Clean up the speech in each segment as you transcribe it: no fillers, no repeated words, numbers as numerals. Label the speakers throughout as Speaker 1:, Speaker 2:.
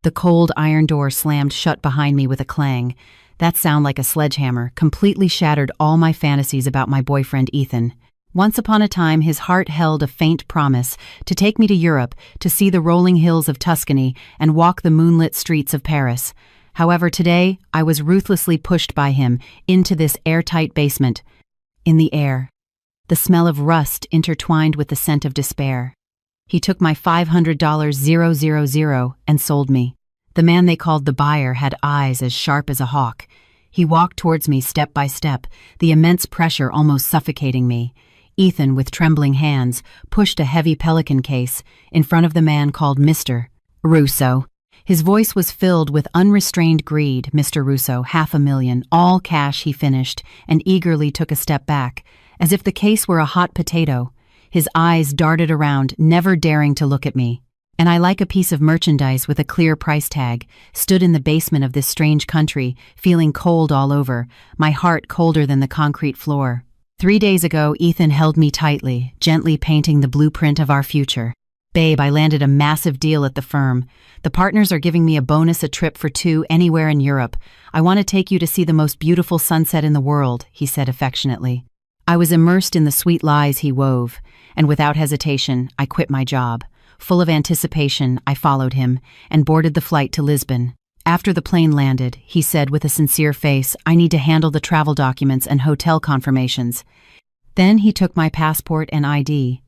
Speaker 1: The cold iron door slammed shut behind me with a clang. That sound, like a sledgehammer, completely shattered all my fantasies about my boyfriend Ethan. Once upon a time, his heart held a faint promise to take me to Europe, to see the rolling hills of Tuscany and walk the moonlit streets of Paris. However, today, I was ruthlessly pushed by him into this airtight basement. In the air, the smell of rust intertwined with the scent of despair. He took my $500,000 and sold me. The man they called the buyer had eyes as sharp as a hawk. He walked towards me step by step, the immense pressure almost suffocating me. Ethan, with trembling hands, pushed a heavy pelican case in front of the man called Mr. Russo. His voice was filled with unrestrained greed. Mr. Russo, $500,000, all cash, he finished, and eagerly took a step back, as if the case were a hot potato. His eyes darted around, never daring to look at me. And I, like a piece of merchandise with a clear price tag, stood in the basement of this strange country, feeling cold all over, my heart colder than the concrete floor. 3 days ago, Ethan held me tightly, gently painting the blueprint of our future. "Babe, I landed a massive deal at the firm. The partners are giving me a bonus, a trip for 2 anywhere in Europe. I want to take you to see the most beautiful sunset in the world," he said affectionately. I was immersed in the sweet lies he wove, and without hesitation, I quit my job. Full of anticipation, I followed him and boarded the flight to Lisbon. After the plane landed, he said with a sincere face, "I need to handle the travel documents and hotel confirmations." Then he took my passport and ID.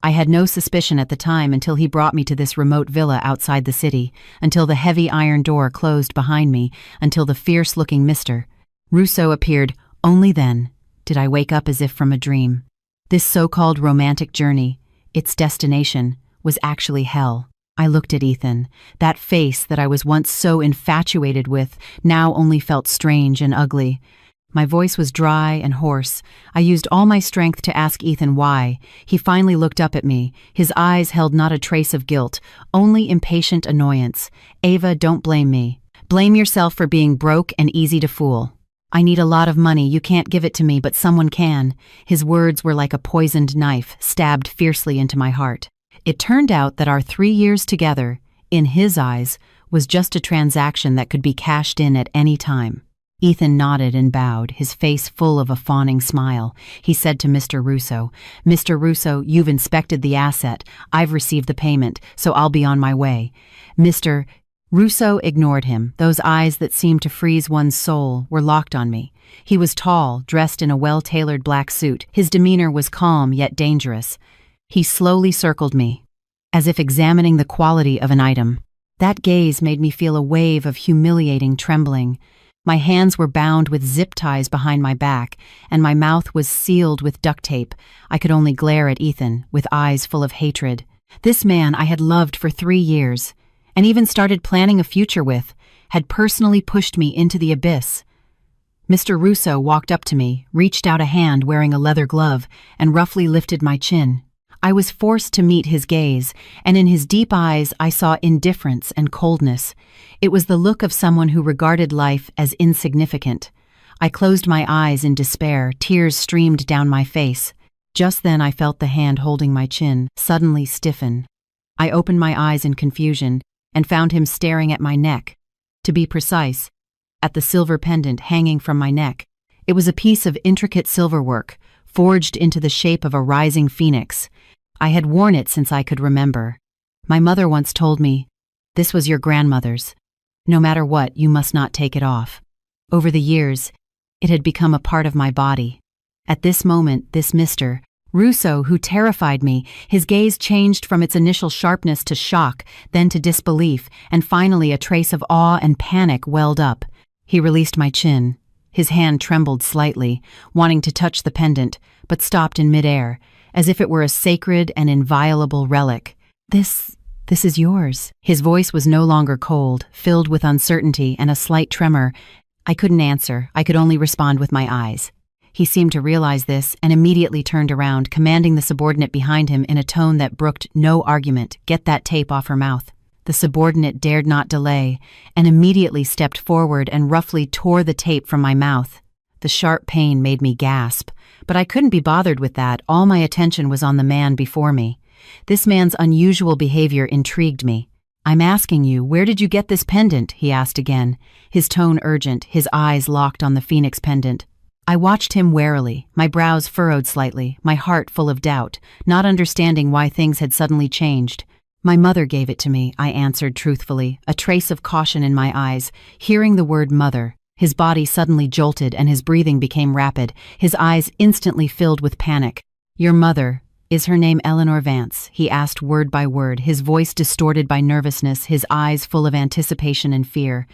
Speaker 1: I had no suspicion at the time until he brought me to this remote villa outside the city, until the heavy iron door closed behind me, until the fierce-looking Mr. Russo appeared. Only then did I wake up as if from a dream. This so-called romantic journey, its destination, was actually hell. I looked at Ethan. That face that I was once so infatuated with now only felt strange and ugly. My voice was dry and hoarse. I used all my strength to ask Ethan why. He finally looked up at me. His eyes held not a trace of guilt, only impatient annoyance. "Ava, don't blame me. Blame yourself for being broke and easy to fool. I need a lot of money. You can't give it to me, but someone can." His words were like a poisoned knife, stabbed fiercely into my heart. It turned out that our 3 years together, in his eyes, was just a transaction that could be cashed in at any time. Ethan nodded and bowed, his face full of a fawning smile. He said to Mr. Russo, "Mr. Russo, you've inspected the asset. I've received the payment, so I'll be on my way." Mr. Russo ignored him. Those eyes that seemed to freeze one's soul were locked on me. He was tall, dressed in a well-tailored black suit. His demeanor was calm yet dangerous. He slowly circled me, as if examining the quality of an item. That gaze made me feel a wave of humiliating trembling. My hands were bound with zip ties behind my back, and my mouth was sealed with duct tape. I could only glare at Ethan, with eyes full of hatred. This man I had loved for 3 years, and even started planning a future with, had personally pushed me into the abyss. Mr. Russo walked up to me, reached out a hand wearing a leather glove, and roughly lifted my chin. I was forced to meet his gaze, and in his deep eyes I saw indifference and coldness. It was the look of someone who regarded life as insignificant. I closed my eyes in despair, tears streamed down my face. Just then I felt the hand holding my chin suddenly stiffen. I opened my eyes in confusion and found him staring at my neck. To be precise, at the silver pendant hanging from my neck. It was a piece of intricate silverwork, forged into the shape of a rising phoenix. I had worn it since I could remember. My mother once told me, "This was your grandmother's. No matter what, you must not take it off." Over the years, it had become a part of my body. At this moment, this Mr. Russo, who terrified me, his gaze changed from its initial sharpness to shock, then to disbelief, and finally a trace of awe and panic welled up. He released my chin. His hand trembled slightly, wanting to touch the pendant, but stopped in midair, as if it were a sacred and inviolable relic. This is yours." His voice was no longer cold, filled with uncertainty and a slight tremor. I couldn't answer. I could only respond with my eyes. He seemed to realize this and immediately turned around, commanding the subordinate behind him in a tone that brooked no argument, "Get that tape off her mouth." The subordinate dared not delay, and immediately stepped forward and roughly tore the tape from my mouth. The sharp pain made me gasp, but I couldn't be bothered with that. All my attention was on the man before me. This man's unusual behavior intrigued me. "I'm asking you, where did you get this pendant?" he asked again, his tone urgent, his eyes locked on the phoenix pendant. I watched him warily, my brows furrowed slightly, my heart full of doubt, not understanding why things had suddenly changed. "My mother gave it to me," I answered truthfully, a trace of caution in my eyes. Hearing the word mother, his body suddenly jolted and his breathing became rapid, his eyes instantly filled with panic. "Your mother, is her name Eleanor Vance?" he asked word by word, his voice distorted by nervousness, his eyes full of anticipation and fear.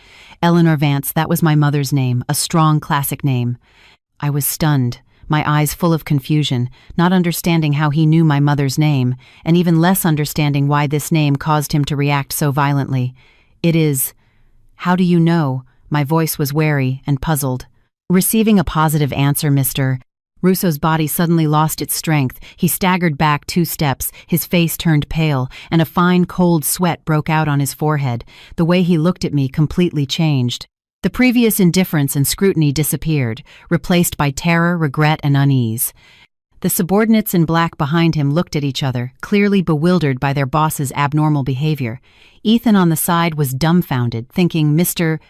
Speaker 1: "Eleanor Vance, that was my mother's name, a strong classic name." I was stunned, my eyes full of confusion, not understanding how he knew my mother's name, and even less understanding why this name caused him to react so violently. "It is." "How do you know?" My voice was wary and puzzled. Receiving a positive answer, Mr. Russo's body suddenly lost its strength. He staggered back 2 steps, his face turned pale, and a fine cold sweat broke out on his forehead. The way he looked at me completely changed. The previous indifference and scrutiny disappeared, replaced by terror, regret, and unease. The subordinates in black behind him looked at each other, clearly bewildered by their boss's abnormal behavior. Ethan on the side was dumbfounded, thinking Mr.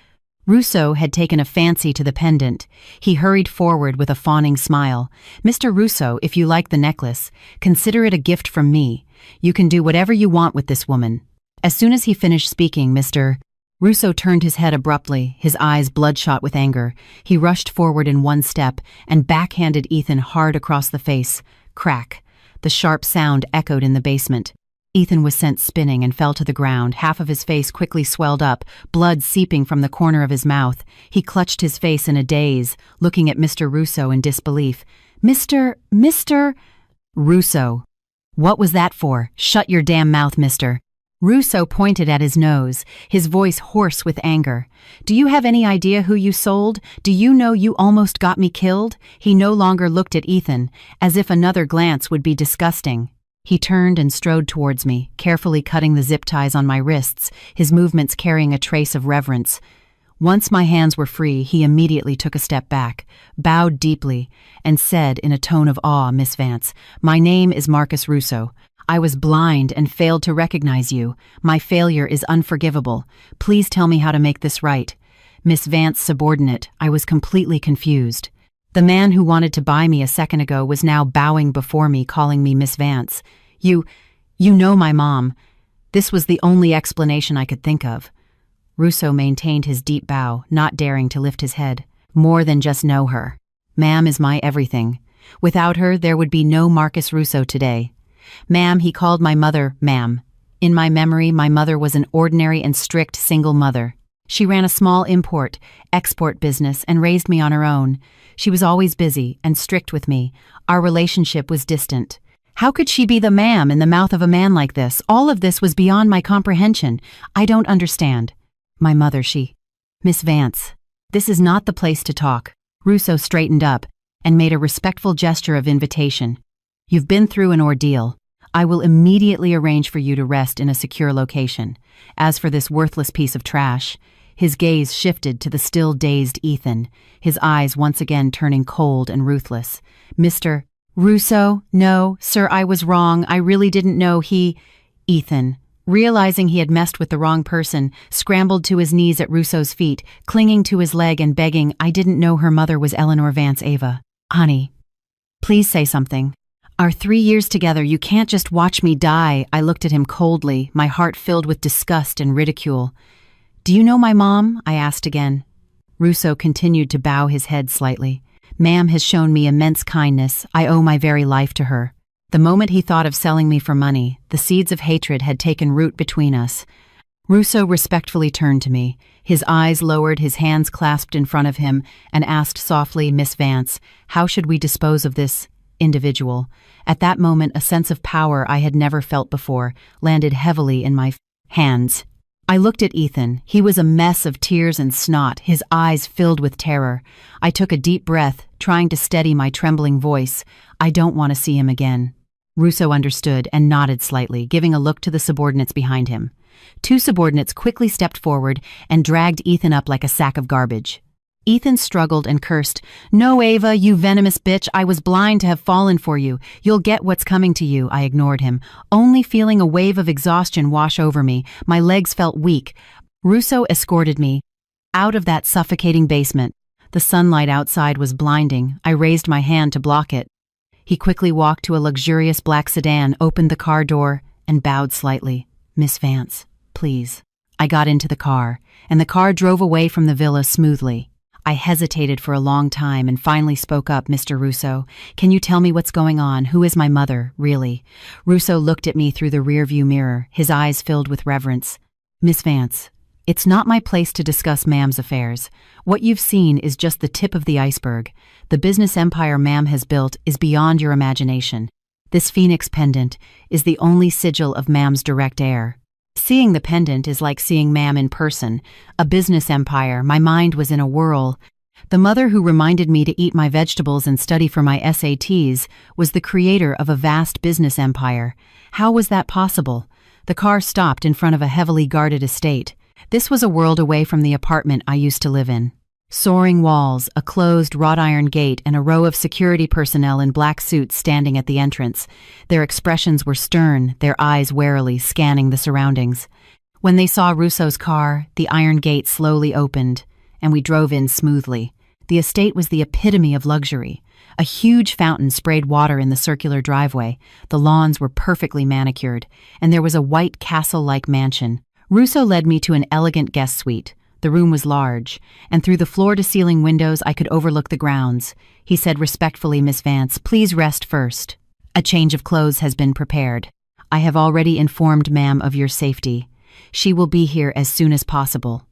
Speaker 1: Russo had taken a fancy to the pendant. He hurried forward with a fawning smile. "Mr. Russo, if you like the necklace, consider it a gift from me. You can do whatever you want with this woman." As soon as he finished speaking, Mr. Russo turned his head abruptly, his eyes bloodshot with anger. He rushed forward in 1 step and backhanded Ethan hard across the face. Crack. The sharp sound echoed in the basement. Ethan was sent spinning and fell to the ground. Half of his face quickly swelled up, blood seeping from the corner of his mouth. He clutched his face in a daze, looking at Mr. Russo in disbelief. Mr. Russo. What was that for? Shut your damn mouth, mister." Russo pointed at his nose, his voice hoarse with anger. "Do you have any idea who you sold? Do you know you almost got me killed?" He no longer looked at Ethan, as if another glance would be disgusting. He turned and strode towards me, carefully cutting the zip ties on my wrists, his movements carrying a trace of reverence. Once my hands were free, he immediately took a step back, bowed deeply, and said in a tone of awe, "Miss Vance, my name is Marcus Russo. I was blind and failed to recognize you. My failure is unforgivable. Please tell me how to make this right." "Miss Vance, subordinate." I was completely confused. The man who wanted to buy me a second ago was now bowing before me, calling me Miss Vance. You know my mom." This was the only explanation I could think of. Russo maintained his deep bow, not daring to lift his head. "More than just know her. Ma'am is my everything. Without her, there would be no Marcus Russo today. Ma'am," he called my mother ma'am. In my memory, my mother was an ordinary and strict single mother. She ran a small import-export business and raised me on her own. She was always busy and strict with me. Our relationship was distant. How could she be the ma'am in the mouth of a man like this? All of this was beyond my comprehension. I don't understand. My mother, Miss Vance, this is not the place to talk." Russo straightened up and made a respectful gesture of invitation. "You've been through an ordeal. I will immediately arrange for you to rest in a secure location. As for this worthless piece of trash," his gaze shifted to the still dazed Ethan, his eyes once again turning cold and ruthless. "Mr. Russo, no, sir, I was wrong. I really didn't know Ethan, realizing he had messed with the wrong person, scrambled to his knees at Russo's feet, clinging to his leg and begging, "I didn't know her mother was Eleanor Vance Ava. Honey, please say something. Our 3 years together, you can't just watch me die." I looked at him coldly, my heart filled with disgust and ridicule. "Do you know my mom?" I asked again. Russo continued to bow his head slightly. "Ma'am has shown me immense kindness. I owe my very life to her." The moment he thought of selling me for money, the seeds of hatred had taken root between us. Russo respectfully turned to me, his eyes lowered, his hands clasped in front of him, and asked softly, "Miss Vance, how should we dispose of this individual?" At that moment, a sense of power I had never felt before landed heavily in my hands. I looked at Ethan. He was a mess of tears and snot, his eyes filled with terror. I took a deep breath, trying to steady my trembling voice. "I don't want to see him again." Russo understood and nodded slightly, giving a look to the subordinates behind him. 2 subordinates quickly stepped forward and dragged Ethan up like a sack of garbage. Ethan struggled and cursed. "No, Ava, you venomous bitch, I was blind to have fallen for you. You'll get what's coming to you." I ignored him, only feeling a wave of exhaustion wash over me. My legs felt weak. Russo escorted me out of that suffocating basement. The sunlight outside was blinding. I raised my hand to block it. He quickly walked to a luxurious black sedan, opened the car door, and bowed slightly. "Miss Vance, please." I got into the car, and the car drove away from the villa smoothly. I hesitated for a long time and finally spoke up. "Mr. Russo, can you tell me what's going on? Who is my mother, really?" Russo looked at me through the rearview mirror, his eyes filled with reverence. "Miss Vance, it's not my place to discuss Ma'am's affairs. What you've seen is just the tip of the iceberg. The business empire Ma'am has built is beyond your imagination. This Phoenix pendant is the only sigil of Ma'am's direct heir. Seeing the pendant is like seeing Ma'am in person. A business empire." My mind was in a whirl. The mother who reminded me to eat my vegetables and study for my SATs was the creator of a vast business empire. How was that possible? The car stopped in front of a heavily guarded estate. This was a world away from the apartment I used to live in. Soaring walls, a closed wrought iron gate, and a row of security personnel in black suits standing at the entrance. Their expressions were stern, their eyes warily scanning the surroundings. When they saw Russo's car, the iron gate slowly opened, and we drove in smoothly. The estate was the epitome of luxury. A huge fountain sprayed water in the circular driveway. The lawns were perfectly manicured, and there was a white castle-like mansion. Russo led me to an elegant guest suite. The room was large, and through the floor-to-ceiling windows I could overlook the grounds. He said respectfully, "Miss Vance, please rest first. A change of clothes has been prepared. I have already informed Ma'am of your safety. She will be here as soon as possible."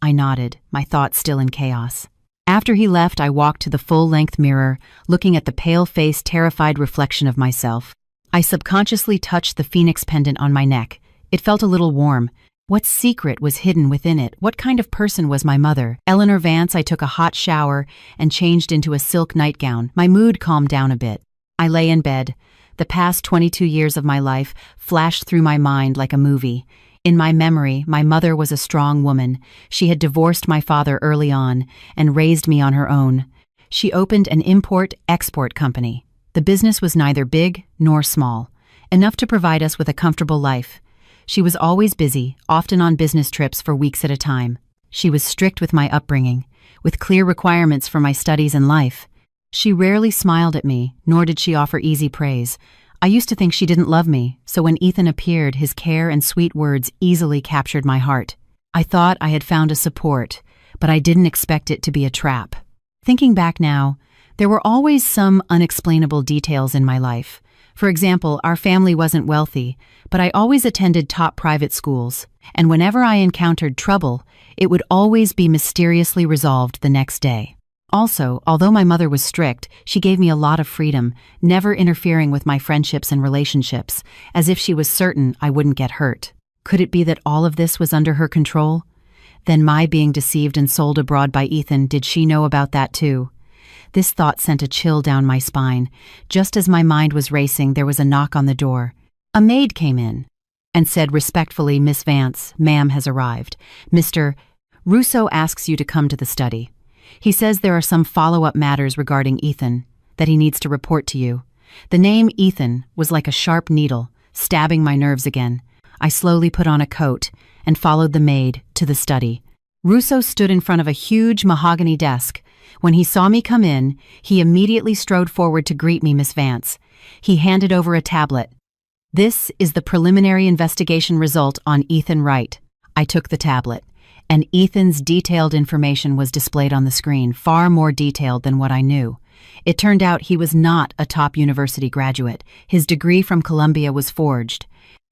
Speaker 1: I nodded, my thoughts still in chaos. After he left, I walked to the full-length mirror, looking at the pale-faced, terrified reflection of myself. I subconsciously touched the Phoenix pendant on my neck. It felt a little warm. What secret was hidden within it? What kind of person was my mother? Eleanor Vance. I took a hot shower and changed into a silk nightgown. My mood calmed down a bit. I lay in bed. The past 22 years of my life flashed through my mind like a movie. In my memory, my mother was a strong woman. She had divorced my father early on and raised me on her own. She opened an import-export company. The business was neither big nor small, enough to provide us with a comfortable life. She was always busy, often on business trips for weeks at a time. She was strict with my upbringing, with clear requirements for my studies and life. She rarely smiled at me, nor did she offer easy praise. I used to think she didn't love me, so when Ethan appeared, his care and sweet words easily captured my heart. I thought I had found a support, but I didn't expect it to be a trap. Thinking back now, there were always some unexplainable details in my life. For example, our family wasn't wealthy, but I always attended top private schools, and whenever I encountered trouble, it would always be mysteriously resolved the next day. Also, although my mother was strict, she gave me a lot of freedom, never interfering with my friendships and relationships, as if she was certain I wouldn't get hurt. Could it be that all of this was under her control? Then my being deceived and sold abroad by Ethan, did she know about that too? This thought sent a chill down my spine. Just as my mind was racing, there was a knock on the door. A maid came in and said respectfully, "Miss Vance, Ma'am has arrived. Mr. Russo asks you to come to the study. He says there are some follow-up matters regarding Ethan that he needs to report to you." The name Ethan was like a sharp needle, stabbing my nerves again. I slowly put on a coat and followed the maid to the study. Russo stood in front of a huge mahogany desk. When he saw me come in, he immediately strode forward to greet me, "Miss Vance." He handed over a tablet. "This is the preliminary investigation result on Ethan Wright." I took the tablet, and Ethan's detailed information was displayed on the screen, far more detailed than what I knew. It turned out he was not a top university graduate. His degree from Columbia was forged.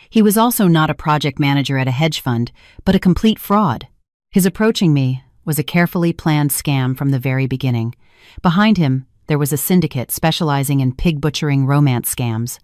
Speaker 1: He was also not a project manager at a hedge fund, but a complete fraud. His approaching me was a carefully planned scam from the very beginning. Behind him, there was a syndicate specializing in pig-butchering romance scams.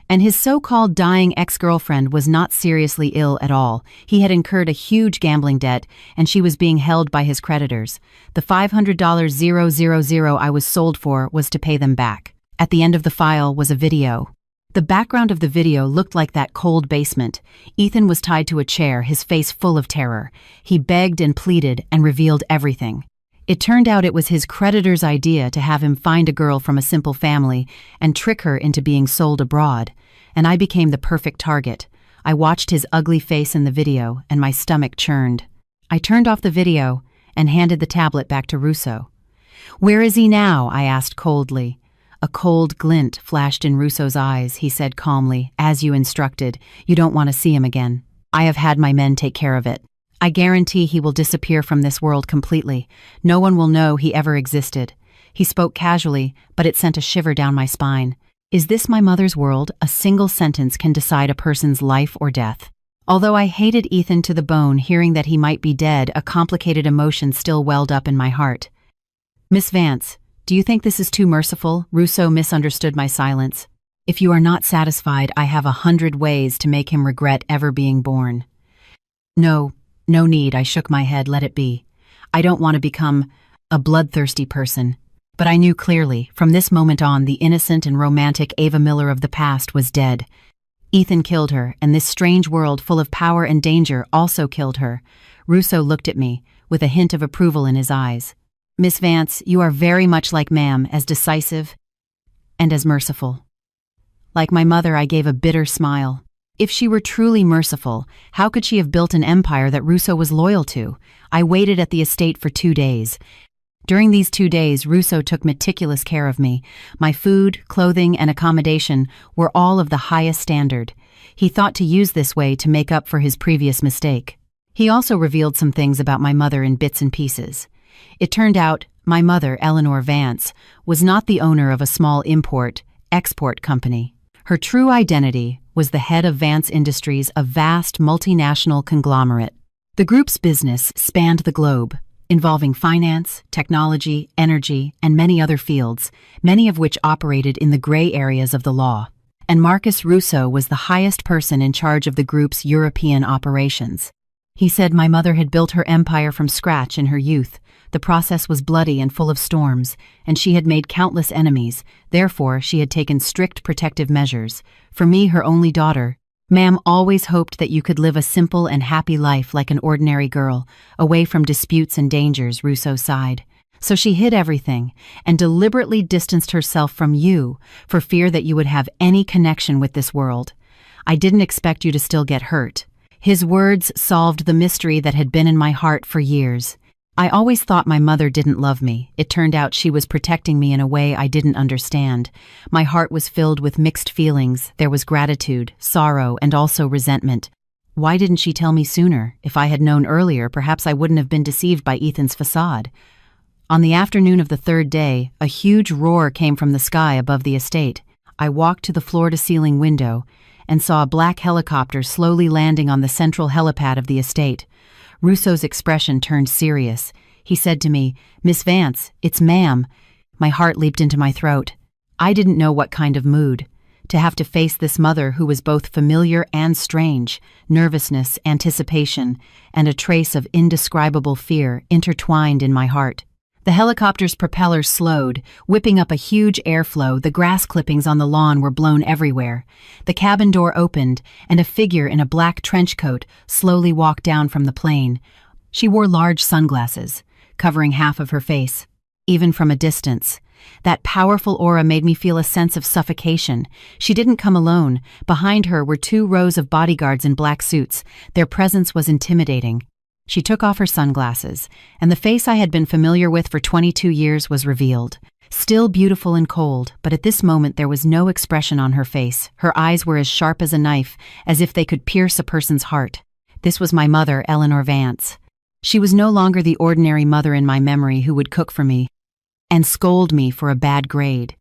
Speaker 1: And his so-called dying ex-girlfriend was not seriously ill at all. He had incurred a huge gambling debt, and she was being held by his creditors. The $500,000 I was sold for was to pay them back. At the end of the file was a video. The background of the video looked like that cold basement. Ethan was tied to a chair, his face full of terror. He begged and pleaded and revealed everything. It turned out it was his creditor's idea to have him find a girl from a simple family and trick her into being sold abroad, and I became the perfect target. I watched his ugly face in the video, and my stomach churned. I turned off the video and handed the tablet back to Russo. "Where is he now?" I asked coldly. A cold glint flashed in Russo's eyes. He said calmly, "As you instructed, you don't want to see him again. I have had my men take care of it. I guarantee he will disappear from this world completely. No one will know he ever existed." He spoke casually, but it sent a shiver down my spine. Is this my mother's world? A single sentence can decide a person's life or death. Although I hated Ethan to the bone, hearing that he might be dead, a complicated emotion still welled up in my heart. "Miss Vance, do you think this is too merciful?" Russo misunderstood my silence. "If you are not satisfied, I have 100 ways to make him regret ever being born." No need," I shook my head. "Let it be. I don't want to become a bloodthirsty person." But I knew clearly, from this moment on, the innocent and romantic Ava Miller of the past was dead. Ethan killed her, and this strange world full of power and danger also killed her. Russo looked at me, with a hint of approval in his eyes. "Miss Vance, you are very much like Ma'am, as decisive and as merciful." Like my mother, I gave a bitter smile. If she were truly merciful, how could she have built an empire that Russo was loyal to? I waited at the estate for 2 days. During these 2 days, Russo took meticulous care of me. My food, clothing, and accommodation were all of the highest standard. He thought to use this way to make up for his previous mistake. He also revealed some things about my mother in bits and pieces. It turned out my mother, Eleanor Vance, was not the owner of a small import-export company. Her true identity was the head of Vance Industries, a vast multinational conglomerate. The group's business spanned the globe, involving finance, technology, energy, and many other fields, many of which operated in the gray areas of the law. And Marcus Russo was the highest person in charge of the group's European operations. He said my mother had built her empire from scratch in her youth. The process was bloody and full of storms, and she had made countless enemies. Therefore, she had taken strict protective measures. For me, her only daughter, "Ma'am always hoped that you could live a simple and happy life like an ordinary girl, away from disputes and dangers," Russo sighed. "So she hid everything and deliberately distanced herself from you for fear that you would have any connection with this world. I didn't expect you to still get hurt." His words solved the mystery that had been in my heart for years. I always thought my mother didn't love me. It turned out she was protecting me in a way I didn't understand. My heart was filled with mixed feelings. There was gratitude, sorrow, and also resentment. Why didn't she tell me sooner? If I had known earlier, perhaps I wouldn't have been deceived by Ethan's facade. On the afternoon of the 3rd day, a huge roar came from the sky above the estate. I walked to the floor-to-ceiling window and saw a black helicopter slowly landing on the central helipad of the estate. Russo's expression turned serious. He said to me, "Miss Vance, it's Ma'am." My heart leaped into my throat. I didn't know what kind of mood. To have to face this mother who was both familiar and strange, nervousness, anticipation, and a trace of indescribable fear intertwined in my heart. The helicopter's propeller slowed, whipping up a huge airflow. The grass clippings on the lawn were blown everywhere. The cabin door opened, and a figure in a black trench coat slowly walked down from the plane. She wore large sunglasses, covering half of her face. Even from a distance, that powerful aura made me feel a sense of suffocation. She didn't come alone. Behind her were 2 rows of bodyguards in black suits. Their presence was intimidating. She took off her sunglasses, and the face I had been familiar with for 22 years was revealed. Still beautiful and cold, but at this moment there was no expression on her face. Her eyes were as sharp as a knife, as if they could pierce a person's heart. This was my mother, Eleanor Vance. She was no longer the ordinary mother in my memory who would cook for me and scold me for a bad grade.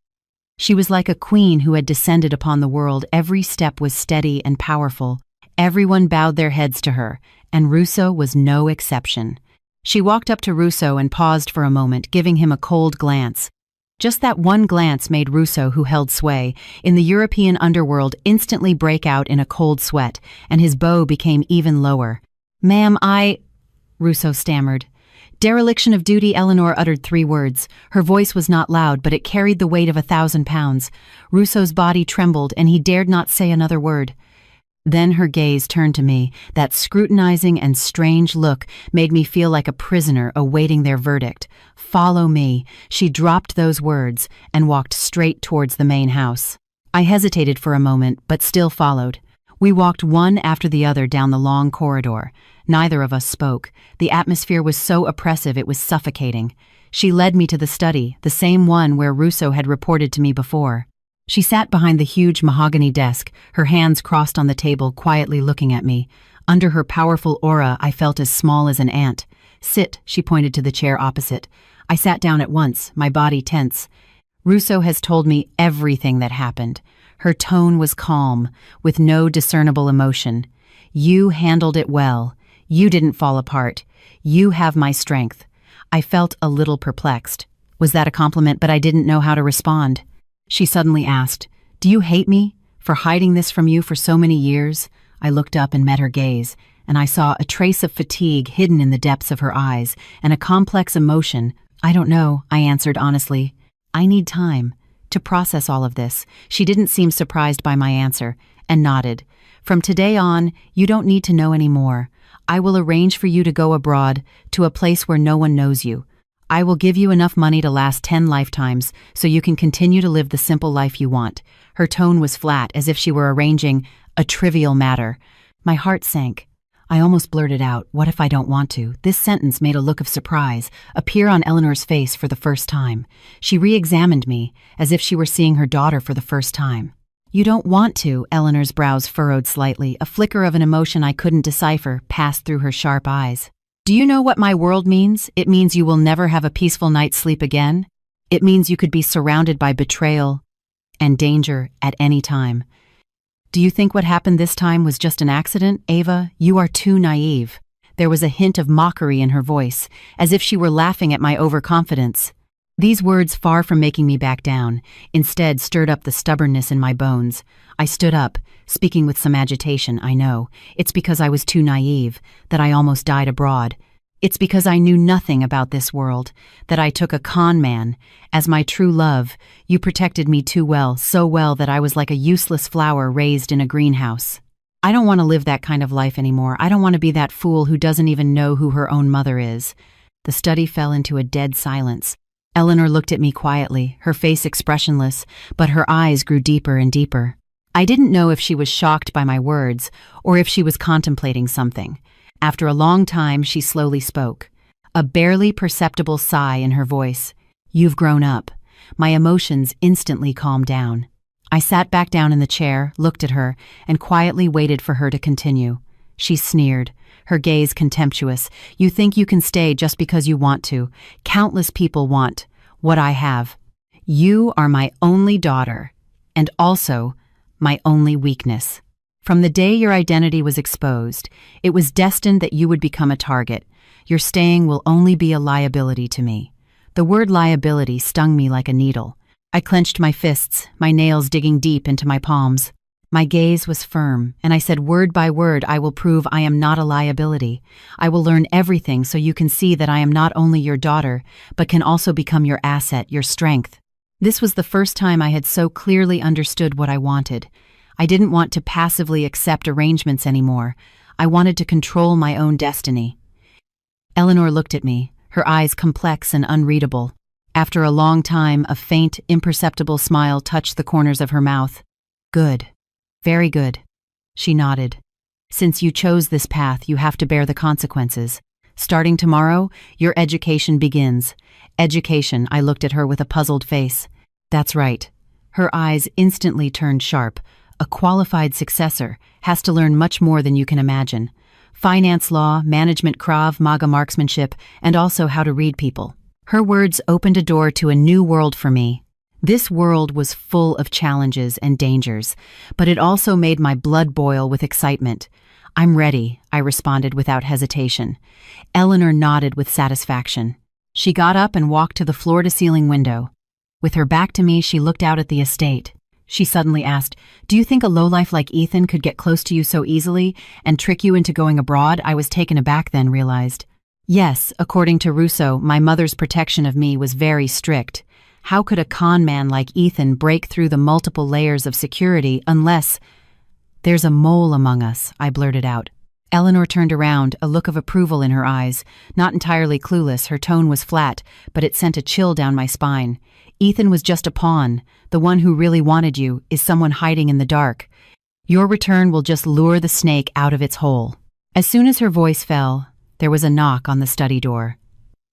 Speaker 1: She was like a queen who had descended upon the world. Every step was steady and powerful. Everyone bowed their heads to her, and Russo was no exception. She walked up to Russo and paused for a moment, giving him a cold glance. Just that one glance made Russo, who held sway in the European underworld, instantly break out in a cold sweat, and his bow became even lower. "Ma'am, Russo stammered. "Dereliction of duty," Eleanor uttered 3 words. Her voice was not loud, but it carried the weight of 1,000 pounds. Russo's body trembled, and he dared not say another word. Then her gaze turned to me. That scrutinizing and strange look made me feel like a prisoner awaiting their verdict. "Follow me." She dropped those words and walked straight towards the main house. I hesitated for a moment, but still followed. We walked one after the other down the long corridor. Neither of us spoke. The atmosphere was so oppressive it was suffocating. She led me to the study, the same one where Russo had reported to me before. She sat behind the huge mahogany desk, her hands crossed on the table, quietly looking at me. Under her powerful aura, I felt as small as an ant. "Sit," she pointed to the chair opposite. I sat down at once, my body tense. "Russo has told me everything that happened." Her tone was calm, with no discernible emotion. "You handled it well. You didn't fall apart. You have my strength." I felt a little perplexed. Was that a compliment? But I didn't know how to respond. She suddenly asked, "Do you hate me for hiding this from you for so many years?" I looked up and met her gaze, and I saw a trace of fatigue hidden in the depths of her eyes, and a complex emotion. "I don't know," I answered honestly. "I need time to process all of this." She didn't seem surprised by my answer, and nodded. "From today on, you don't need to know any more. I will arrange for you to go abroad, to a place where no one knows you. I will give you enough money to last 10 lifetimes, so you can continue to live the simple life you want." Her tone was flat, as if she were arranging a trivial matter. My heart sank. I almost blurted out, "What if I don't want to?" This sentence made a look of surprise appear on Eleanor's face for the first time. She re-examined me, as if she were seeing her daughter for the first time. "You don't want to?" Eleanor's brows furrowed slightly. A flicker of an emotion I couldn't decipher passed through her sharp eyes. "Do you know what my world means? It means you will never have a peaceful night's sleep again. It means you could be surrounded by betrayal and danger at any time. Do you think what happened this time was just an accident, Ava? You are too naive." There was a hint of mockery in her voice, as if she were laughing at my overconfidence. These words, far from making me back down, instead stirred up the stubbornness in my bones. I stood up, speaking with some agitation. "I know. It's because I was too naive, that I almost died abroad. It's because I knew nothing about this world, that I took a con man. As my true love, you protected me too well, so well that I was like a useless flower raised in a greenhouse. I don't want to live that kind of life anymore. I don't want to be that fool who doesn't even know who her own mother is." The study fell into a dead silence. Eleanor looked at me quietly, her face expressionless, but her eyes grew deeper and deeper. I didn't know if she was shocked by my words, or if she was contemplating something. After a long time, she slowly spoke, a barely perceptible sigh in her voice. "You've grown up." My emotions instantly calmed down. I sat back down in the chair, looked at her, and quietly waited for her to continue. She sneered, her gaze contemptuous. "You think you can stay just because you want to. Countless people want what I have. You are my only daughter, and also my only weakness. From the day your identity was exposed, it was destined that you would become a target. Your staying will only be a liability to me." The word liability stung me like a needle. I clenched my fists, my nails digging deep into my palms. My gaze was firm, and I said word by word, "I will prove I am not a liability. I will learn everything so you can see that I am not only your daughter, but can also become your asset, your strength." This was the first time I had so clearly understood what I wanted. I didn't want to passively accept arrangements anymore. I wanted to control my own destiny. Eleanor looked at me, her eyes complex and unreadable. After a long time, a faint, imperceptible smile touched the corners of her mouth. "Good. Very good." She nodded. "Since you chose this path, you have to bear the consequences. Starting tomorrow, your education begins." "Education," I looked at her with a puzzled face. "That's right." Her eyes instantly turned sharp. "A qualified successor has to learn much more than you can imagine. Finance law, management, Krav Maga marksmanship, and also how to read people." Her words opened a door to a new world for me. This world was full of challenges and dangers, but it also made my blood boil with excitement. "I'm ready," I responded without hesitation. Eleanor nodded with satisfaction. She got up and walked to the floor-to-ceiling window. With her back to me, she looked out at the estate. She suddenly asked, "Do you think a lowlife like Ethan could get close to you so easily and trick you into going abroad?" I was taken aback then, realized. Yes, according to Russo, my mother's protection of me was very strict. How could a con man like Ethan break through the multiple layers of security unless... "There's a mole among us," I blurted out. Eleanor turned around, a look of approval in her eyes. Not entirely clueless, her tone was flat, but it sent a chill down my spine. "Ethan was just a pawn. The one who really wanted you is someone hiding in the dark. Your return will just lure the snake out of its hole." As soon as her voice fell, there was a knock on the study door.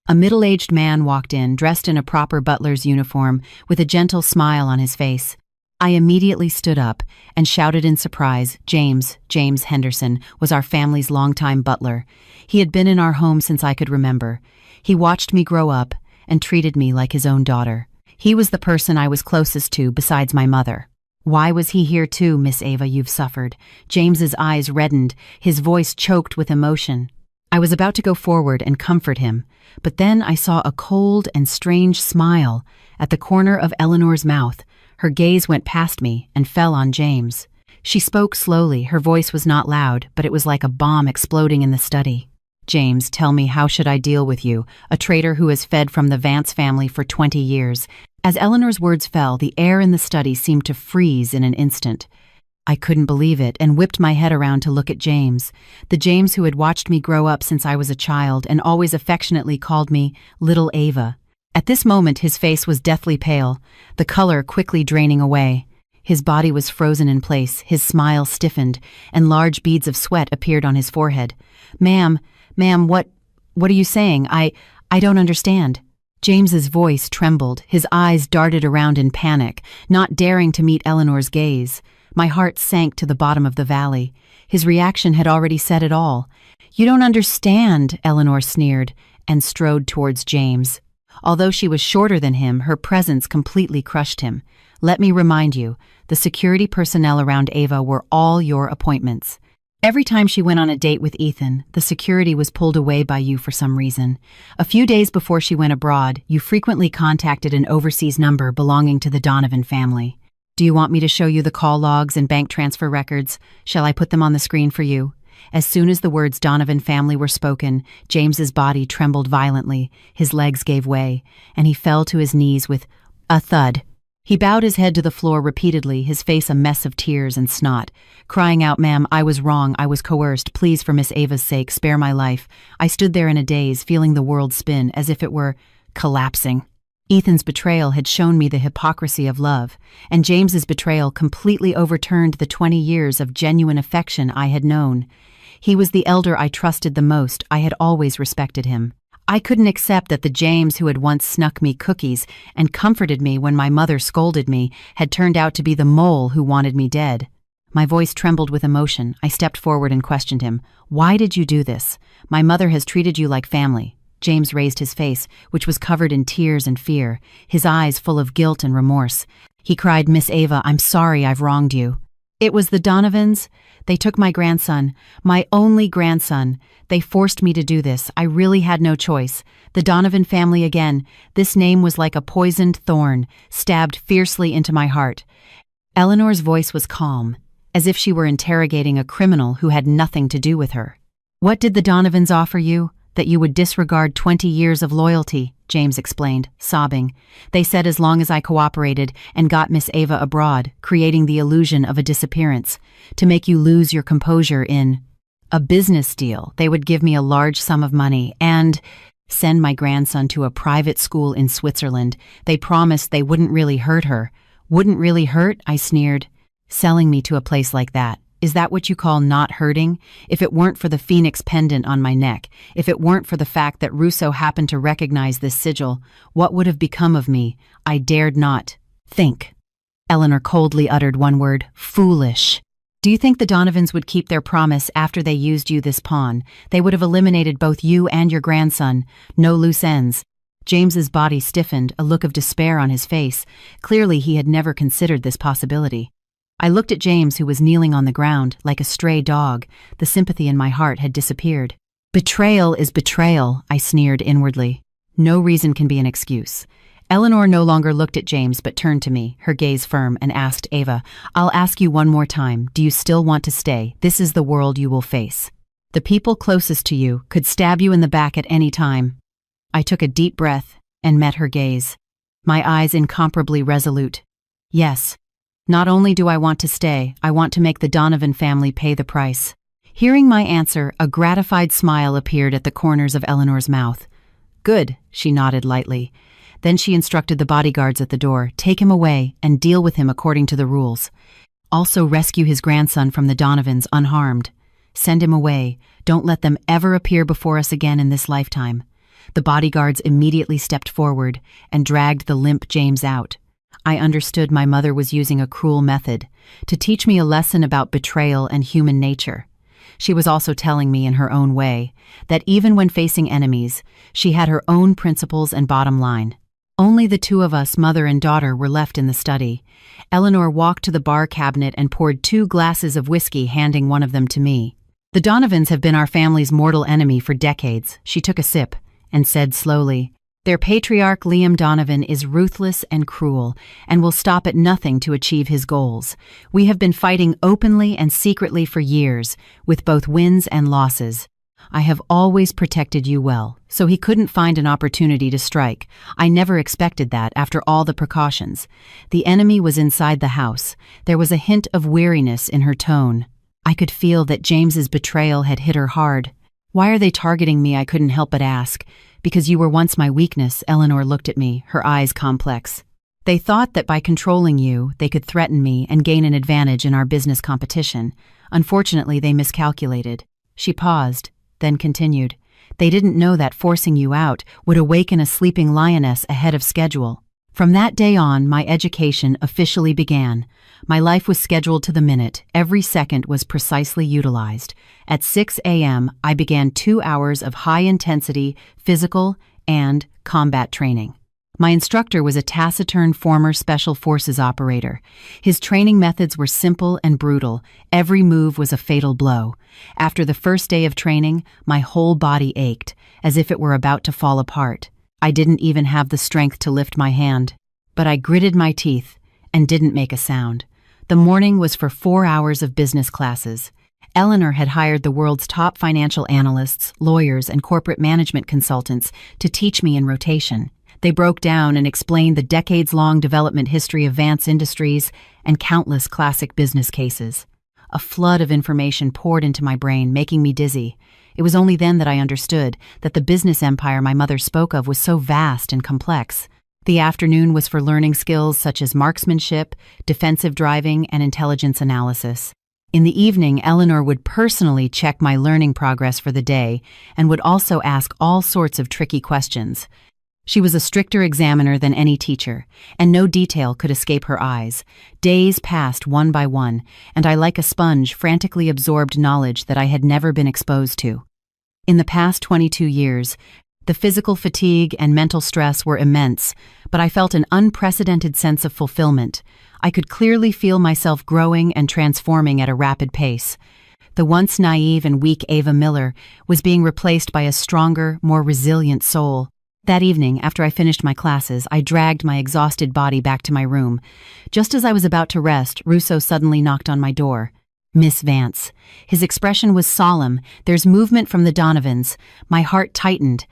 Speaker 1: A middle-aged man walked in, dressed in a proper butler's uniform, with a gentle smile on his face. I immediately stood up and shouted in surprise. James Henderson, was our family's longtime butler. He had been in our home since I could remember. He watched me grow up and treated me like his own daughter. He was the person I was closest to besides my mother. "Why was he here too, Miss Ava? You've suffered." James's eyes reddened, his voice choked with emotion. I was about to go forward and comfort him, but then I saw a cold and strange smile at the corner of Eleanor's mouth. Her gaze went past me and fell on James. She spoke slowly, her voice was not loud, but it was like a bomb exploding in the study. "James, tell me, how should I deal with you, a traitor who has fed from the Vance family for 20 years? As Eleanor's words fell, the air in the study seemed to freeze in an instant. I couldn't believe it and whipped my head around to look at James, the James who had watched me grow up since I was a child and always affectionately called me Little Ava. At this moment, his face was deathly pale, the color quickly draining away. His body was frozen in place, his smile stiffened, and large beads of sweat appeared on his forehead. Ma'am, what are you saying? I don't understand." James's voice trembled, his eyes darted around in panic, not daring to meet Eleanor's gaze. My heart sank to the bottom of the valley. His reaction had already said it all. "You don't understand," Eleanor sneered, and strode towards James. Although she was shorter than him, her presence completely crushed him. "Let me remind you, the security personnel around Ava were all your appointments. Every time she went on a date with Ethan, the security was pulled away by you for some reason. A few days before she went abroad, you frequently contacted an overseas number belonging to the Donovan family. Do you want me to show you the call logs and bank transfer records? Shall I put them on the screen for you?" As soon as the words Donovan family were spoken, James's body trembled violently, his legs gave way, and he fell to his knees with a thud. He bowed his head to the floor repeatedly, his face a mess of tears and snot, crying out, "Ma'am, I was wrong, I was coerced. Please, for Miss Ava's sake, spare my life." I stood there in a daze, feeling the world spin, as if it were collapsing. Ethan's betrayal had shown me the hypocrisy of love, and James's betrayal completely overturned the 20 years of genuine affection I had known. He was the elder I trusted the most. I had always respected him. I couldn't accept that the James who had once snuck me cookies and comforted me when my mother scolded me had turned out to be the mole who wanted me dead. My voice trembled with emotion. I stepped forward and questioned him. "Why did you do this? My mother has treated you like family." James raised his face, which was covered in tears and fear, his eyes full of guilt and remorse. He cried, "Miss Ava, I'm sorry I've wronged you. It was the Donovans. They took my grandson, my only grandson. They forced me to do this. I really had no choice. The Donovan family again. This name was like a poisoned thorn, stabbed fiercely into my heart." Eleanor's voice was calm, as if she were interrogating a criminal who had nothing to do with her. "What did the Donovans offer you? That you would disregard 20 years of loyalty," James explained, sobbing. "They said as long as I cooperated and got Miss Ava abroad, creating the illusion of a disappearance, to make you lose your composure in a business deal, they would give me a large sum of money and send my grandson to a private school in Switzerland. They promised they wouldn't really hurt her." "Wouldn't really hurt?" I sneered. "Selling me to a place like that. Is that what you call not hurting? If it weren't for the phoenix pendant on my neck, if it weren't for the fact that Russo happened to recognize this sigil, what would have become of me? I dared not think." Eleanor coldly uttered one word, "Foolish." "Do you think the Donovans would keep their promise after they used you this pawn? They would have eliminated both you and your grandson. No loose ends." James's body stiffened, a look of despair on his face. Clearly he had never considered this possibility. I looked at James, who was kneeling on the ground, like a stray dog. The sympathy in my heart had disappeared. "Betrayal is betrayal," I sneered inwardly. "No reason can be an excuse." Eleanor no longer looked at James but turned to me, her gaze firm, and asked, "Ava, I'll ask you one more time. Do you still want to stay? This is the world you will face. The people closest to you could stab you in the back at any time." I took a deep breath and met her gaze, my eyes incomparably resolute. "Yes, Not only do I want to stay, I want to make the Donovan family pay the price." Hearing my answer, a gratified smile appeared at the corners of Eleanor's mouth. "Good," she nodded lightly. Then she instructed the bodyguards at the door, "Take him away and deal with him according to the rules. Also rescue his grandson from the Donovans unharmed. Send him away. Don't let them ever appear before us again in this lifetime." The bodyguards immediately stepped forward and dragged the limp James out. I understood my mother was using a cruel method to teach me a lesson about betrayal and human nature. She was also telling me in her own way that even when facing enemies, she had her own principles and bottom line. Only the two of us, mother and daughter, were left in the study. Eleanor walked to the bar cabinet and poured 2 glasses of whiskey, handing one of them to me. "The Donovans have been our family's mortal enemy for decades." She took a sip and said slowly, "Their patriarch Liam Donovan is ruthless and cruel and will stop at nothing to achieve his goals. We have been fighting openly and secretly for years, with both wins and losses. I have always protected you well, so he couldn't find an opportunity to strike. I never expected that after all the precautions. The enemy was inside the house. There was a hint of weariness in her tone. I could feel that James's betrayal had hit her hard. Why are they targeting me? I couldn't help but ask. Because you were once my weakness, Eleanor looked at me, her eyes complex. They thought that by controlling you, they could threaten me and gain an advantage in our business competition. Unfortunately, they miscalculated. She paused, then continued. They didn't know that forcing you out would awaken a sleeping lioness ahead of schedule. From that day on, my education officially began. My life was scheduled to the minute. Every second was precisely utilized. At 6 a.m., I began 2 hours of high-intensity physical and combat training. My instructor was a taciturn former Special Forces operator. His training methods were simple and brutal. Every move was a fatal blow. After the first day of training, my whole body ached, as if it were about to fall apart. I didn't even have the strength to lift my hand. But I gritted my teeth and didn't make a sound. The morning was for 4 hours of business classes. Eleanor had hired the world's top financial analysts, lawyers, and corporate management consultants to teach me in rotation. They broke down and explained the decades-long development history of Vance Industries and countless classic business cases. A flood of information poured into my brain, making me dizzy. It was only then that I understood that the business empire my mother spoke of was so vast and complex. The afternoon was for learning skills such as marksmanship, defensive driving, and intelligence analysis. In the evening, Eleanor would personally check my learning progress for the day and would also ask all sorts of tricky questions. She was a stricter examiner than any teacher, and no detail could escape her eyes. Days passed one by one, and I, like a sponge, frantically absorbed knowledge that I had never been exposed to. In the past 22 years, the physical fatigue and mental stress were immense, but I felt an unprecedented sense of fulfillment. I could clearly feel myself growing and transforming at a rapid pace. The once naive and weak Ava Miller was being replaced by a stronger, more resilient soul. That evening, after I finished my classes, I dragged my exhausted body back to my room. Just as I was about to rest, Russo suddenly knocked on my door. Miss Vance. His expression was solemn. "There's movement from the Donovans." My heart tightened.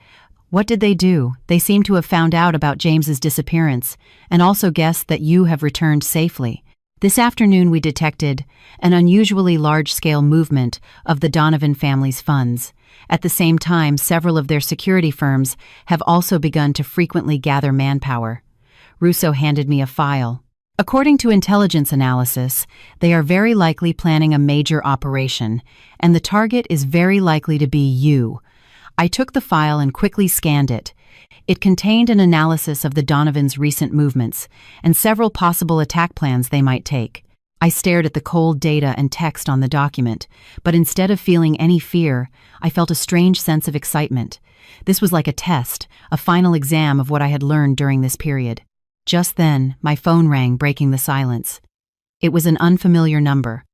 Speaker 1: What did they do? They seem to have found out about James's disappearance, and also guessed that you have returned safely. This afternoon we detected an unusually large-scale movement of the Donovan family's funds. At the same time, several of their security firms have also begun to frequently gather manpower. Russo handed me a file. According to intelligence analysis, they are very likely planning a major operation, and the target is very likely to be you. I took the file and quickly scanned it. It contained an analysis of the Donovans' recent movements and several possible attack plans they might take. I stared at the cold data and text on the document, but instead of feeling any fear, I felt a strange sense of excitement. This was like a test, a final exam of what I had learned during this period. Just then, my phone rang, breaking the silence. It was an unfamiliar number.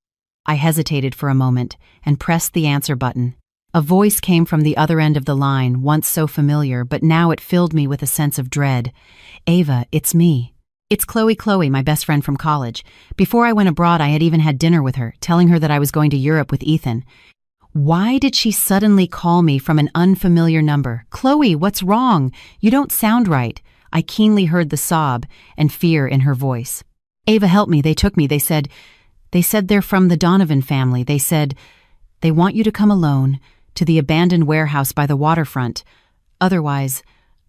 Speaker 1: I hesitated for a moment and pressed the answer button. A voice came from the other end of the line, once so familiar, but now it filled me with a sense of dread. "Ava, it's me." "It's Chloe, my best friend from college. Before I went abroad, I had even had dinner with her, telling her that I was going to Europe with Ethan." Why did she suddenly call me from an unfamiliar number? "Chloe, what's wrong? You don't sound right." I keenly heard the sob and fear in her voice. Ava, help me, they took me, they said they're from the Donovan family. They said they want you to come alone to the abandoned warehouse by the waterfront. Otherwise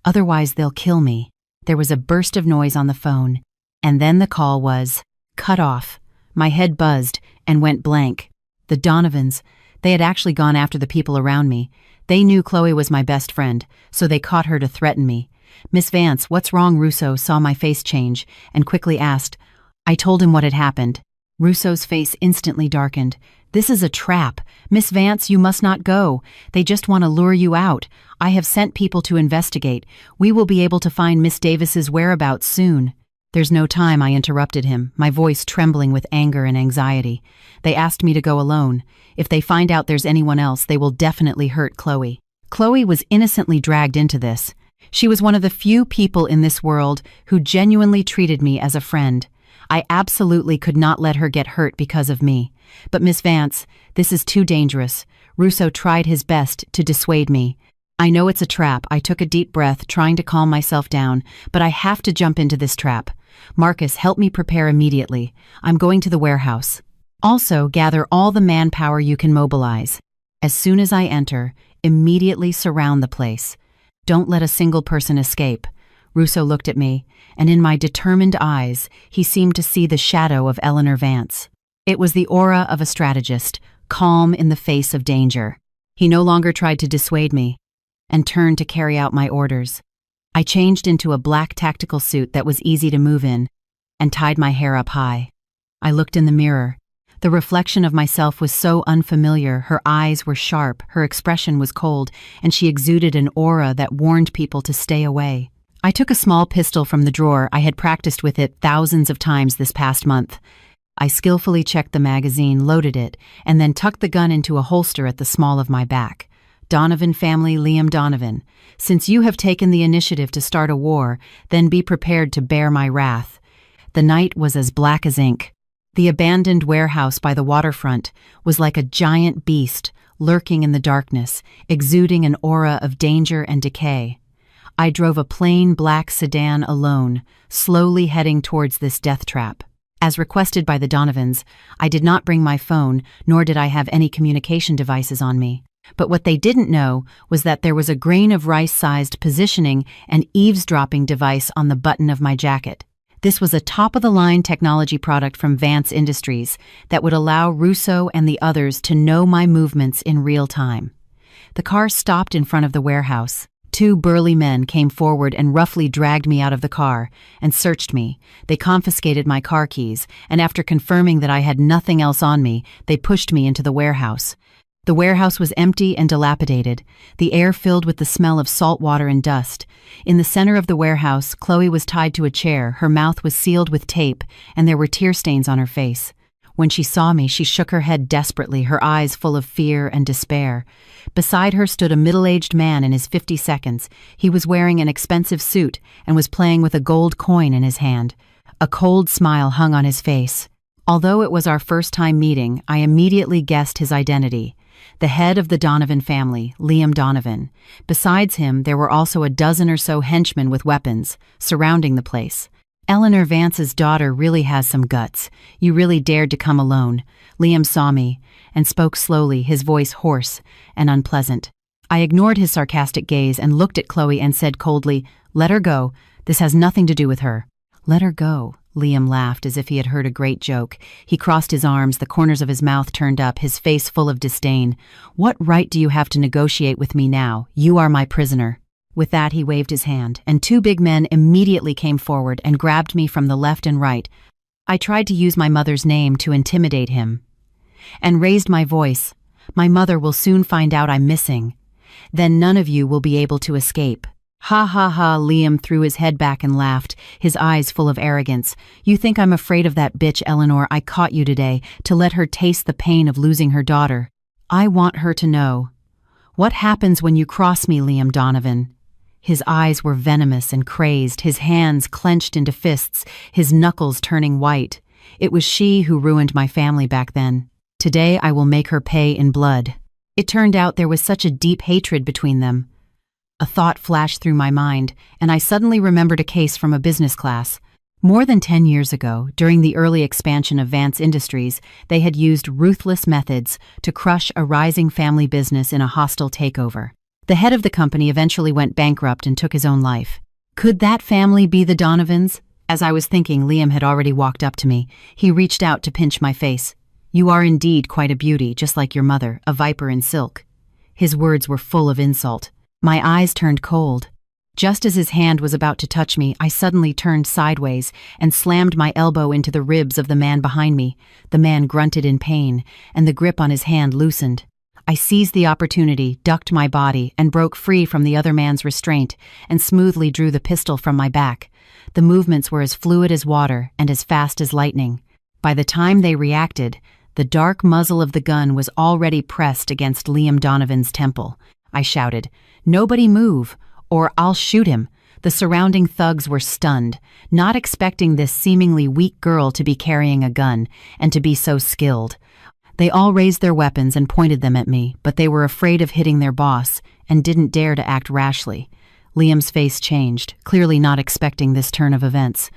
Speaker 1: they'll kill me. There was a burst of noise on the phone, and then the call was cut off. My head buzzed and went blank. The Donovans, they had actually gone after the people around me. They knew Chloe was my best friend, so they caught her to threaten me. Miss Vance, what's wrong? Russo saw my face change and quickly asked. I told him what had happened. Russo's face instantly darkened. This is a trap. Miss Vance, you must not go. They just want to lure you out. I have sent people to investigate. We will be able to find Miss Davis's whereabouts soon. There's no time, I interrupted him, my voice trembling with anger and anxiety. They asked me to go alone. If they find out there's anyone else, they will definitely hurt Chloe. Chloe was innocently dragged into this. She was one of the few people in this world who genuinely treated me as a friend. I absolutely could not let her get hurt because of me. But Miss Vance, this is too dangerous. Russo tried his best to dissuade me. I know it's a trap. I took a deep breath, trying to calm myself down, but I have to jump into this trap. Marcus, help me prepare immediately. I'm going to the warehouse. Also, gather all the manpower you can mobilize. As soon as I enter, immediately surround the place. Don't let a single person escape. Russo looked at me, and in my determined eyes, he seemed to see the shadow of Eleanor Vance. It was the aura of a strategist, calm in the face of danger. He no longer tried to dissuade me, and turned to carry out my orders. I changed into a black tactical suit that was easy to move in, and tied my hair up high. I looked in the mirror. The reflection of myself was so unfamiliar. Her eyes were sharp, her expression was cold, and she exuded an aura that warned people to stay away. I took a small pistol from the drawer. I had practiced with it thousands of times this past month. I skillfully checked the magazine, loaded it, and then tucked the gun into a holster at the small of my back. Donovan family, Liam Donovan, since you have taken the initiative to start a war, then be prepared to bear my wrath. The night was as black as ink. The abandoned warehouse by the waterfront was like a giant beast lurking in the darkness, exuding an aura of danger and decay. I drove a plain black sedan alone, slowly heading towards this death trap. As requested by the Donovans, I did not bring my phone, nor did I have any communication devices on me. But what they didn't know was that there was a grain of rice-sized positioning and eavesdropping device on the button of my jacket. This was a top-of-the-line technology product from Vance Industries that would allow Russo and the others to know my movements in real time. The car stopped in front of the warehouse. Two burly men came forward and roughly dragged me out of the car and searched me. They confiscated my car keys, and after confirming that I had nothing else on me, they pushed me into the warehouse. The warehouse was empty and dilapidated, the air filled with the smell of salt water and dust. In the center of the warehouse, Chloe was tied to a chair, her mouth was sealed with tape, and there were tear stains on her face. When she saw me, she shook her head desperately, her eyes full of fear and despair. Beside her stood a middle-aged man in his 52nd. He was wearing an expensive suit and was playing with a gold coin in his hand. A cold smile hung on his face. Although it was our first time meeting, I immediately guessed his identity. The head of the Donovan family, Liam Donovan. Besides him, there were also a dozen or so henchmen with weapons, surrounding the place. Eleanor Vance's daughter really has some guts. You really dared to come alone. Liam saw me, and spoke slowly, his voice hoarse and unpleasant. I ignored his sarcastic gaze and looked at Chloe and said coldly, "Let her go. This has nothing to do with her." "Let her go." Liam laughed as if he had heard a great joke. He crossed his arms, the corners of his mouth turned up, his face full of disdain. "What right do you have to negotiate with me now? You are my prisoner." With that, he waved his hand, and two big men immediately came forward and grabbed me from the left and right. I tried to use my mother's name to intimidate him, and raised my voice. "My mother will soon find out I'm missing. Then none of you will be able to escape." "Ha ha ha," Liam threw his head back and laughed, his eyes full of arrogance. "You think I'm afraid of that bitch Eleanor I caught you today, to let her taste the pain of losing her daughter? I want her to know. What happens when you cross me, Liam Donovan?" His eyes were venomous and crazed, his hands clenched into fists, his knuckles turning white. It was she who ruined my family back then. Today I will make her pay in blood. It turned out there was such a deep hatred between them. A thought flashed through my mind, and I suddenly remembered a case from a business class. More than 10 years ago, during the early expansion of Vance Industries, they had used ruthless methods to crush a rising family business in a hostile takeover. The head of the company eventually went bankrupt and took his own life. Could that family be the Donovans? As I was thinking, Liam had already walked up to me. He reached out to pinch my face. "You are indeed quite a beauty, just like your mother, a viper in silk." His words were full of insult. My eyes turned cold. Just as his hand was about to touch me, I suddenly turned sideways and slammed my elbow into the ribs of the man behind me. The man grunted in pain, and the grip on his hand loosened. I seized the opportunity, ducked my body, and broke free from the other man's restraint, and smoothly drew the pistol from my back. The movements were as fluid as water and as fast as lightning. By the time they reacted, the dark muzzle of the gun was already pressed against Liam Donovan's temple. I shouted, "Nobody move, or I'll shoot him." The surrounding thugs were stunned, not expecting this seemingly weak girl to be carrying a gun and to be so skilled. They all raised their weapons and pointed them at me, but they were afraid of hitting their boss and didn't dare to act rashly. Liam's face changed, clearly not expecting this turn of events.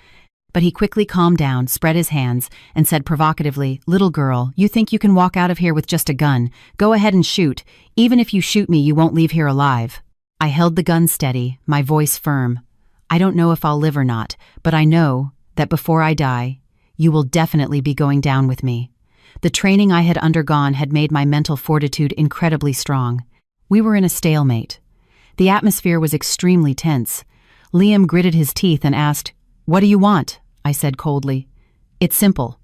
Speaker 1: But he quickly calmed down, spread his hands, and said provocatively, "Little girl, you think you can walk out of here with just a gun? Go ahead and shoot. Even if you shoot me, you won't leave here alive." I held the gun steady, my voice firm. "I don't know if I'll live or not, but I know that before I die, you will definitely be going down with me." The training I had undergone had made my mental fortitude incredibly strong. We were in a stalemate. The atmosphere was extremely tense. Liam gritted his teeth and asked, "What do you want?" I said coldly. "It's simple.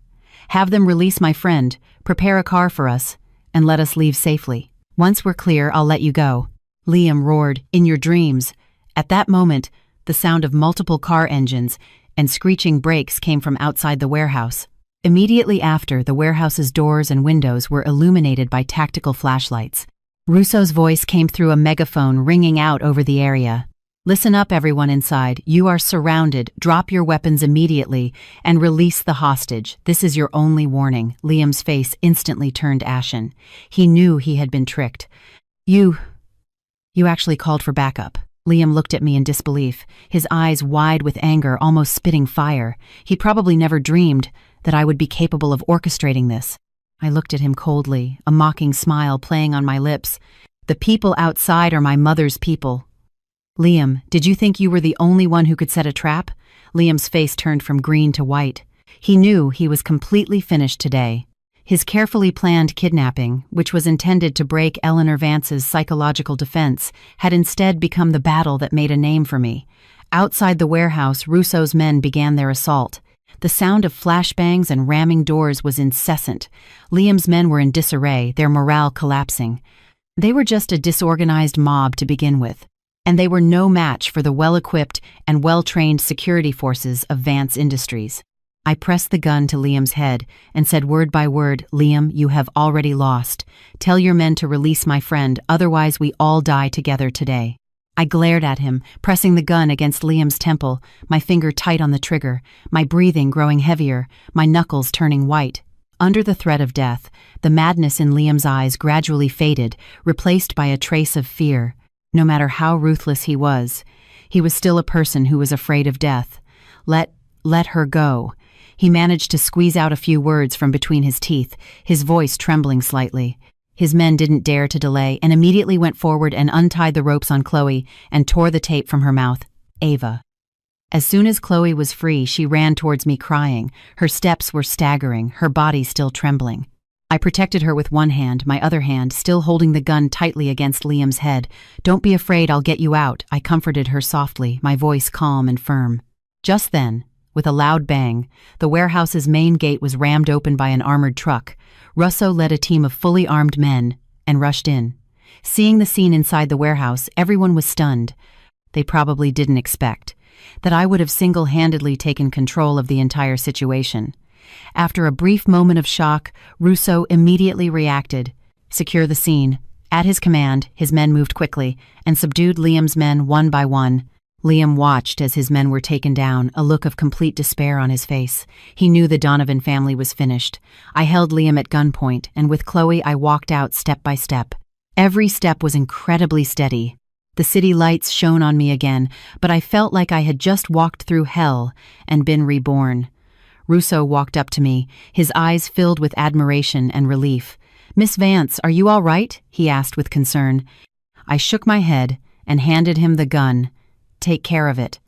Speaker 1: Have them release my friend, prepare a car for us, and let us leave safely. Once we're clear, I'll let you go." Liam roared, "In your dreams." At that moment, the sound of multiple car engines and screeching brakes came from outside the warehouse. Immediately after, the warehouse's doors and windows were illuminated by tactical flashlights. Russo's voice came through a megaphone ringing out over the area. "Listen up, everyone inside. You are surrounded. Drop your weapons immediately and release the hostage. This is your only warning." Liam's face instantly turned ashen. He knew he had been tricked. You actually called for backup." Liam looked at me in disbelief, his eyes wide with anger, almost spitting fire. He probably never dreamed that I would be capable of orchestrating this. I looked at him coldly, a mocking smile playing on my lips. "The people outside are my mother's people." "Liam, did you think you were the only one who could set a trap?" Liam's face turned from green to white. He knew he was completely finished today. His carefully planned kidnapping, which was intended to break Eleanor Vance's psychological defense, had instead become the battle that made a name for me. Outside the warehouse, Russo's men began their assault. The sound of flashbangs and ramming doors was incessant. Liam's men were in disarray, their morale collapsing. They were just a disorganized mob to begin with, and they were no match for the well-equipped and well-trained security forces of Vance Industries. I pressed the gun to Liam's head and said word by word, "Liam, you have already lost. Tell your men to release my friend, otherwise we all die together today." I glared at him, pressing the gun against Liam's temple, my finger tight on the trigger, my breathing growing heavier, my knuckles turning white. Under the threat of death, the madness in Liam's eyes gradually faded, replaced by a trace of fear. No matter how ruthless he was still a person who was afraid of death. Let her go. He managed to squeeze out a few words from between his teeth, his voice trembling slightly. His men didn't dare to delay and immediately went forward and untied the ropes on Chloe and tore the tape from her mouth. "Ava." As soon as Chloe was free, she ran towards me crying. Her steps were staggering, her body still trembling. I protected her with one hand, my other hand still holding the gun tightly against Liam's head. "Don't be afraid, I'll get you out," I comforted her softly, my voice calm and firm. Just then, with a loud bang, the warehouse's main gate was rammed open by an armored truck. Russo led a team of fully armed men and rushed in. Seeing the scene inside the warehouse, everyone was stunned. They probably didn't expect that I would have single-handedly taken control of the entire situation. After a brief moment of shock, Russo immediately reacted. "Secure the scene." At his command, his men moved quickly and subdued Liam's men one by one. Liam watched as his men were taken down, a look of complete despair on his face. He knew the Donovan family was finished. I held Liam at gunpoint, and with Chloe I walked out step by step. Every step was incredibly steady. The city lights shone on me again, but I felt like I had just walked through hell and been reborn. Rousseau walked up to me, his eyes filled with admiration and relief. "Miss Vance, are you all right?" he asked with concern. I shook my head and handed him the gun. "Take care of it."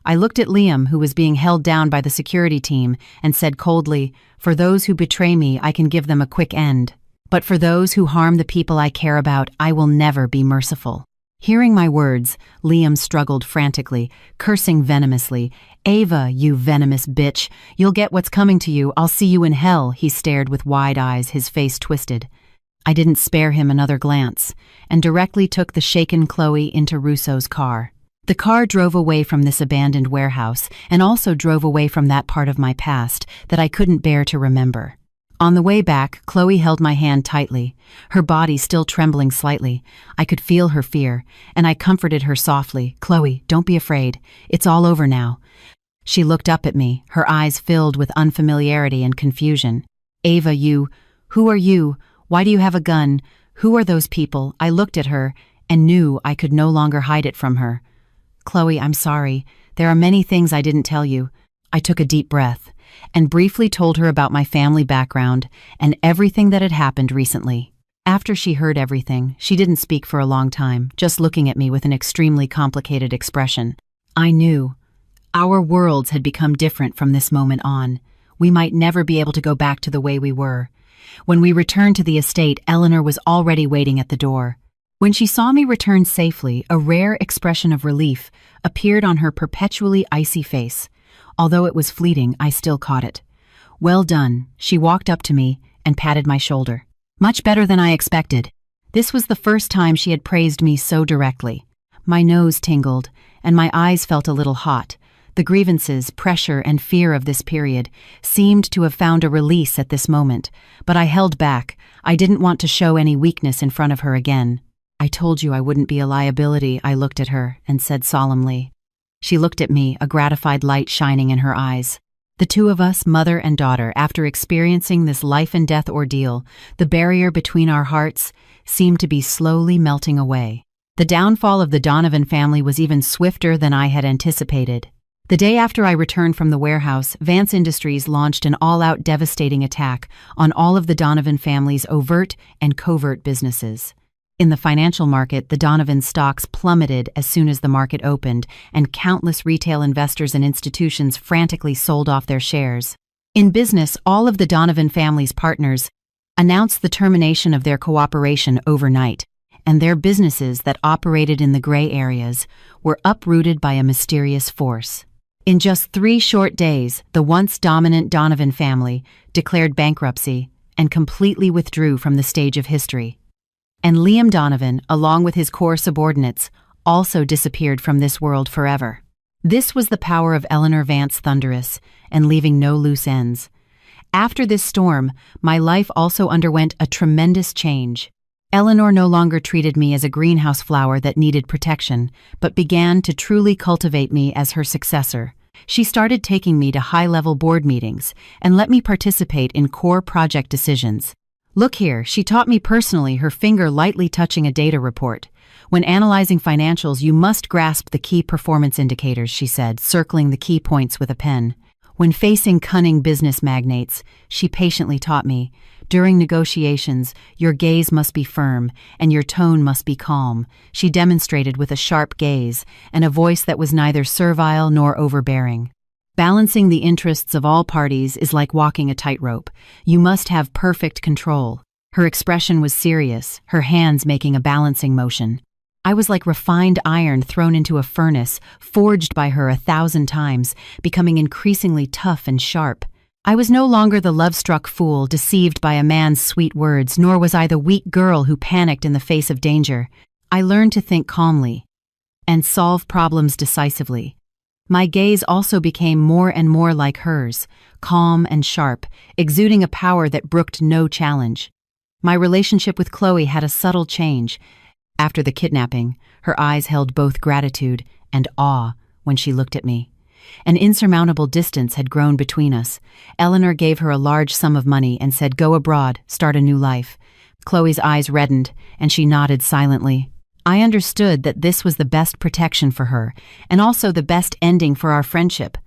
Speaker 1: I looked at Liam, who was being held down by the security team, and said coldly, "For those who betray me, I can give them a quick end. But for those who harm the people I care about, I will never be merciful." Hearing my words, Liam struggled frantically, cursing venomously. "Ava, you venomous bitch! You'll get what's coming to you. I'll see you in hell," he stared with wide eyes, his face twisted. I didn't spare him another glance, and directly took the shaken Chloe into Rousseau's car. The car drove away from this abandoned warehouse, and also drove away from that part of my past that I couldn't bear to remember. On the way back, Chloe held my hand tightly, her body still trembling slightly. I could feel her fear, and I comforted her softly. "Chloe, don't be afraid. It's all over now." She looked up at me, her eyes filled with unfamiliarity and confusion. "Ava, who are you? Why do you have a gun? Who are those people?" I looked at her and knew I could no longer hide it from her. "Chloe, I'm sorry. There are many things I didn't tell you." I took a deep breath and briefly told her about my family background and everything that had happened recently. After she heard everything, she didn't speak for a long time, just looking at me with an extremely complicated expression. I knew. Our worlds had become different from this moment on. We might never be able to go back to the way we were. When we returned to the estate, Eleanor was already waiting at the door. When she saw me return safely, a rare expression of relief appeared on her perpetually icy face. Although it was fleeting, I still caught it. "Well done," she walked up to me and patted my shoulder. "Much better than I expected." This was the first time she had praised me so directly. My nose tingled, and my eyes felt a little hot. The grievances, pressure, and fear of this period seemed to have found a release at this moment, but I held back. I didn't want to show any weakness in front of her again. "I told you I wouldn't be a liability," I looked at her and said solemnly. She looked at me, a gratified light shining in her eyes. The two of us, mother and daughter, after experiencing this life-and-death ordeal, the barrier between our hearts seemed to be slowly melting away. The downfall of the Donovan family was even swifter than I had anticipated. The day after I returned from the warehouse, Vance Industries launched an all-out devastating attack on all of the Donovan family's overt and covert businesses. In the financial market, the Donovan stocks plummeted as soon as the market opened, and countless retail investors and institutions frantically sold off their shares. In business, all of the Donovan family's partners announced the termination of their cooperation overnight, and their businesses that operated in the gray areas were uprooted by a mysterious force. In just 3 short days, the once dominant Donovan family declared bankruptcy and completely withdrew from the stage of history. And Liam Donovan, along with his core subordinates, also disappeared from this world forever. This was the power of Eleanor Vance Thunderous, and leaving no loose ends. After this storm, my life also underwent a tremendous change. Eleanor no longer treated me as a greenhouse flower that needed protection, but began to truly cultivate me as her successor. She started taking me to high-level board meetings and let me participate in core project decisions. "Look here," she taught me personally, her finger lightly touching a data report. "When analyzing financials, you must grasp the key performance indicators," she said, circling the key points with a pen. When facing cunning business magnates, she patiently taught me, "During negotiations, your gaze must be firm and your tone must be calm." She demonstrated with a sharp gaze and a voice that was neither servile nor overbearing. Balancing the interests of all parties is like walking a tightrope. You must have perfect control. Her expression was serious, her hands making a balancing motion. I was like refined iron thrown into a furnace, forged by her 1,000 times, becoming increasingly tough and sharp. I was no longer the love-struck fool deceived by a man's sweet words, nor was I the weak girl who panicked in the face of danger. I learned to think calmly and solve problems decisively. My gaze also became more and more like hers, calm and sharp, exuding a power that brooked no challenge. My relationship with Chloe had a subtle change. After the kidnapping, her eyes held both gratitude and awe when she looked at me. An insurmountable distance had grown between us. Eleanor gave her a large sum of money and said, "Go abroad, start a new life." Chloe's eyes reddened, and she nodded silently. I understood that this was the best protection for her, and also the best ending for our friendship.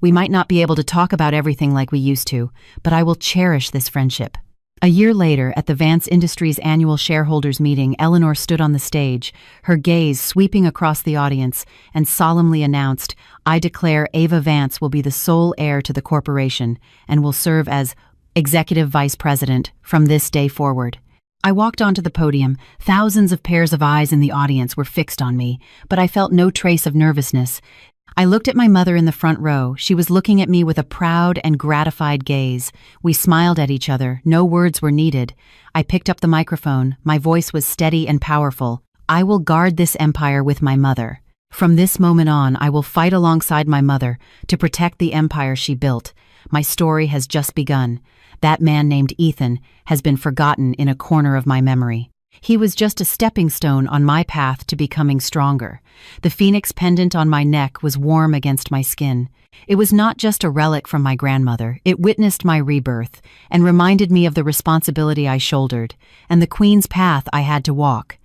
Speaker 1: We might not be able to talk about everything like we used to, but I will cherish this friendship. A year later, at the Vance Industries annual shareholders meeting, Eleanor stood on the stage, her gaze sweeping across the audience, and solemnly announced, "I declare Ava Vance will be the sole heir to the corporation and will serve as executive vice president from this day forward." I walked onto the podium. Thousands of pairs of eyes in the audience were fixed on me, but I felt no trace of nervousness. I looked at my mother in the front row. She was looking at me with a proud and gratified gaze. We smiled at each other. No words were needed. I picked up the microphone. My voice was steady and powerful. "I will guard this empire with my mother. From this moment on, I will fight alongside my mother to protect the empire she built. My story has just begun. That man named Ethan has been forgotten in a corner of my memory. He was just a stepping stone on my path to becoming stronger. The phoenix pendant on my neck was warm against my skin. It was not just a relic from my grandmother. It witnessed my rebirth and reminded me of the responsibility I shouldered and the queen's path I had to walk.